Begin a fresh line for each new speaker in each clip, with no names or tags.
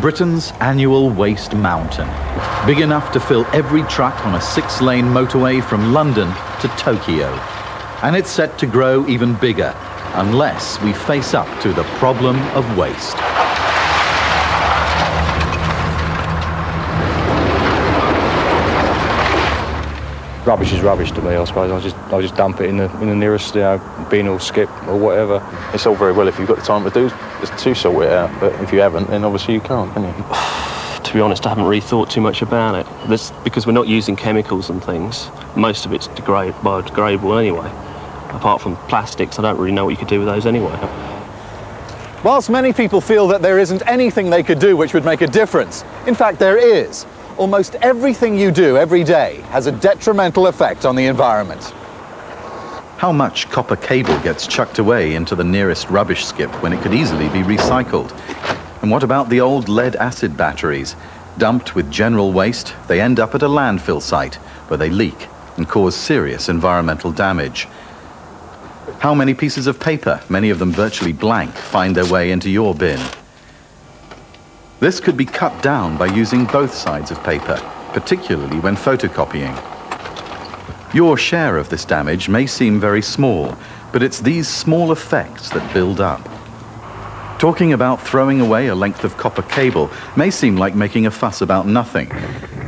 Britain's annual waste mountain, big enough to fill every truck on a 6-lane motorway from London to Tokyo. And it's set to grow even bigger, unless we face up to the problem of waste.
Rubbish is rubbish to me, I suppose. I just dump it in the nearest bin or skip or whatever.
It's all very well if you've got the time to sort it out, but if you haven't, then obviously you can't, can you?
To be honest, I haven't really thought too much about it. Because we're not using chemicals and things, most of it's biodegradable anyway. Apart from plastics, I don't really know what you could do with those anyway.
Whilst many people feel that there isn't anything they could do which would make a difference, in fact there is. Almost everything you do every day has a detrimental effect on the environment.
How much copper cable gets chucked away into the nearest rubbish skip when it could easily be recycled? And what about the old lead-acid batteries? Dumped with general waste, they end up at a landfill site where they leak and cause serious environmental damage. How many pieces of paper, many of them virtually blank, find their way into your bin? This could be cut down by using both sides of paper, particularly when photocopying. Your share of this damage may seem very small, but it's these small effects that build up. Talking about throwing away a length of copper cable may seem like making a fuss about nothing,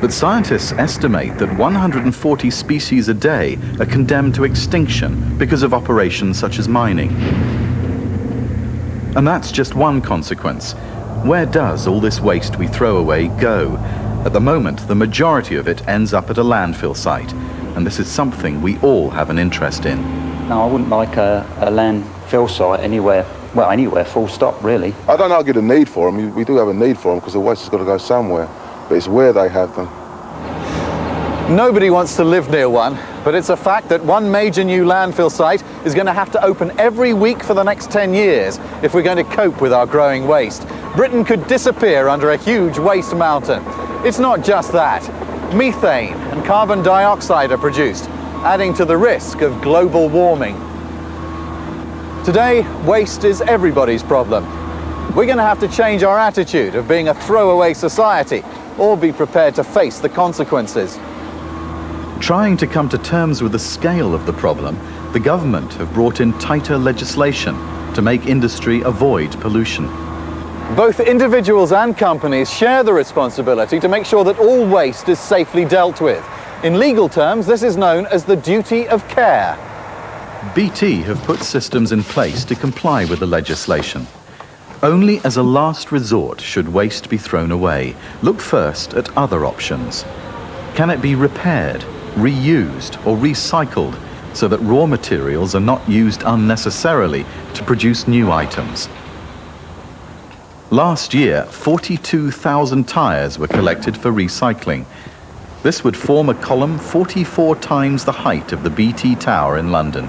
but scientists estimate that 140 species a day are condemned to extinction because of operations such as mining. And that's just one consequence. Where does all this waste we throw away go? At the moment, the majority of it ends up at a landfill site, and this is something we all have an interest in.
No, I wouldn't like a landfill site anywhere, well, anywhere, full stop, really.
I don't argue the need for them. We do have a need for them because the waste has got to go somewhere, but it's where they have them.
Nobody wants to live near one, but it's a fact that one major new landfill site is going to have to open every week for the next 10 years if we're going to cope with our growing waste. Britain could disappear under a huge waste mountain. It's not just that. Methane and carbon dioxide are produced, adding to the risk of global warming. Today, waste is everybody's problem. We're going to have to change our attitude of being a throwaway society, or be prepared to face the consequences.
Trying to come to terms with the scale of the problem, the government have brought in tighter legislation to make industry avoid pollution.
Both individuals and companies share the responsibility to make sure that all waste is safely dealt with. In legal terms, this is known as the duty of care.
BT have put systems in place to comply with the legislation. Only as a last resort should waste be thrown away. Look first at other options. Can it be repaired, reused, or recycled so that raw materials are not used unnecessarily to produce new items? Last year, 42,000 tyres were collected for recycling. This would form a column 44 times the height of the BT Tower in London.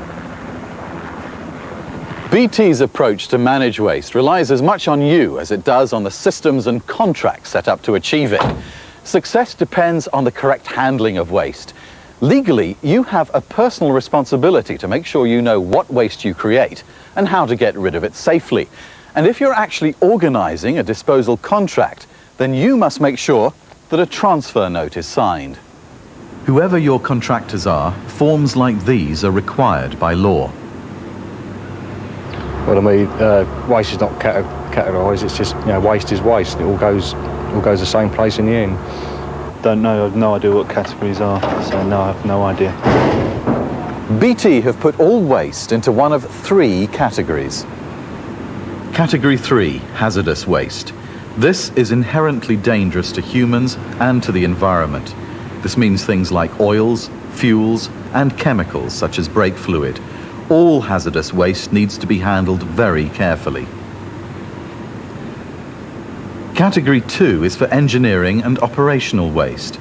BT's approach to manage waste relies as much on you as it does on the systems and contracts set up to achieve it. Success depends on the correct handling of waste. Legally, you have a personal responsibility to make sure you know what waste you create and how to get rid of it safely. And if you're actually organising a disposal contract, then you must make sure that a transfer note is signed.
Whoever your contractors are, forms like these are required by law.
Well, I mean, waste is not categorised. It's just, waste is waste. It all goes the same place in the end.
Don't know. I've no idea what categories are, so no, I have no idea.
BT have put all waste into one of 3 categories.
Category 3, hazardous waste. This is inherently dangerous to humans and to the environment. This means things like oils, fuels, and chemicals such as brake fluid. All hazardous waste needs to be handled very carefully. Category 2 is for engineering and operational waste.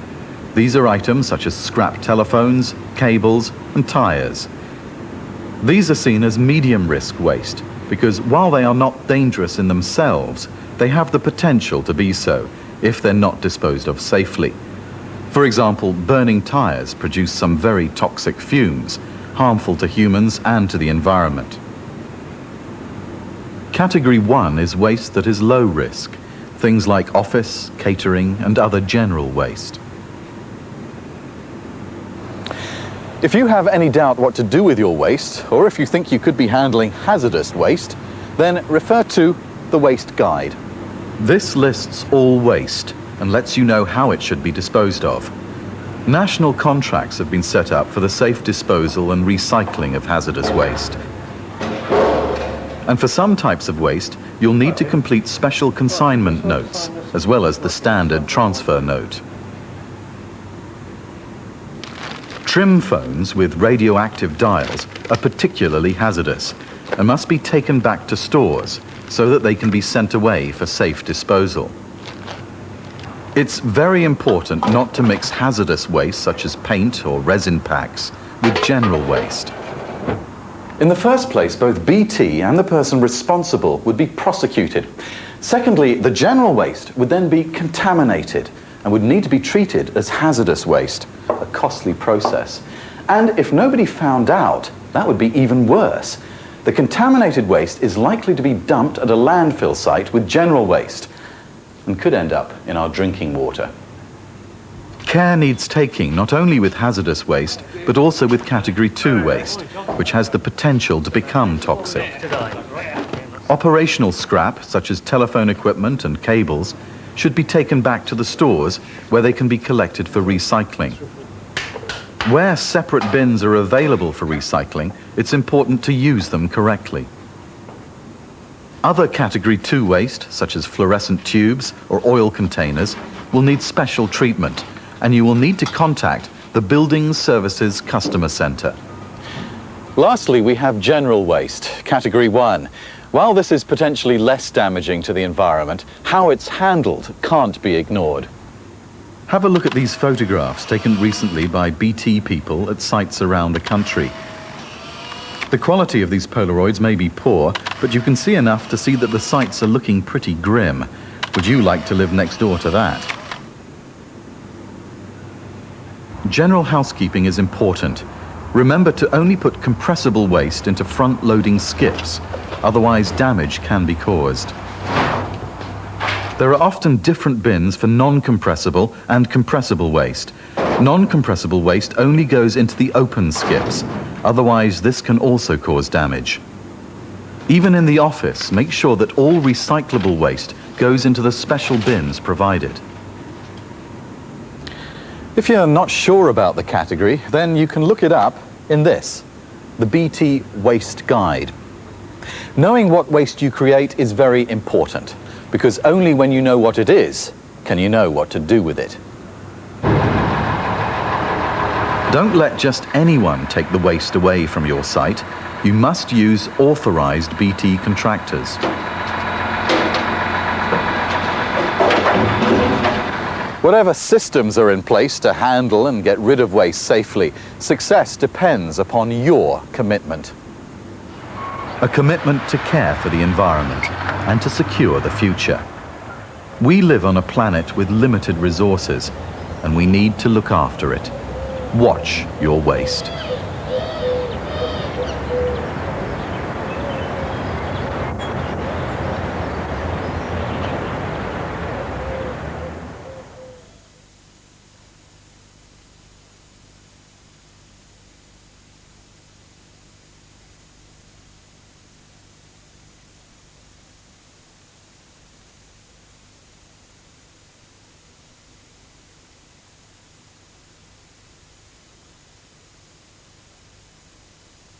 These are items such as scrap telephones, cables, and tyres. These are seen as medium-risk waste because while they are not dangerous in themselves, they have the potential to be so if they're not disposed of safely. For example, burning tyres produce some very toxic fumes, harmful to humans and to the environment. Category 1 is waste that is low risk. things like office, catering, and other general waste.
If you have any doubt what to do with your waste, or if you think you could be handling hazardous waste, then refer to the Waste Guide.
This lists all waste and lets you know how it should be disposed of. National contracts have been set up for the safe disposal and recycling of hazardous waste. And for some types of waste, you'll need to complete special consignment notes, as well as the standard transfer note. Trim phones with radioactive dials are particularly hazardous and must be taken back to stores so that they can be sent away for safe disposal. It's very important not to mix hazardous waste such as paint or resin packs with general waste.
In the first place, both BT and the person responsible would be prosecuted. Secondly, the general waste would then be contaminated and would need to be treated as hazardous waste, a costly process. And if nobody found out, that would be even worse. The contaminated waste is likely to be dumped at a landfill site with general waste and could end up in our drinking water.
Care needs taking not only with hazardous waste, but also with Category 2 waste, which has the potential to become toxic. Operational scrap, such as telephone equipment and cables, should be taken back to the stores where they can be collected for recycling. Where separate bins are available for recycling, it's important to use them correctly. Other Category 2 waste, such as fluorescent tubes or oil containers, will need special treatment, and you will need to contact the Building Services Customer Centre.
Lastly, we have general waste, Category 1. While this is potentially less damaging to the environment, how it's handled can't be ignored.
Have a look at these photographs taken recently by BT people at sites around the country. The quality of these Polaroids may be poor, but you can see enough to see that the sites are looking pretty grim. Would you like to live next door to that? General housekeeping is important. Remember to only put compressible waste into front-loading skips, otherwise damage can be caused. There are often different bins for non-compressible and compressible waste. Non-compressible waste only goes into the open skips, otherwise this can also cause damage. Even in the office, make sure that all recyclable waste goes into the special bins provided.
If you're not sure about the category, then you can look it up in this, the BT Waste Guide. Knowing what waste you create is very important, because only when you know what it is, can you know what to do with it.
Don't let just anyone take the waste away from your site. You must use authorized BT contractors.
Whatever systems are in place to handle and get rid of waste safely, success depends upon your commitment.
A commitment to care for the environment and to secure the future. We live on a planet with limited resources, and we need to look after it. Watch your waste.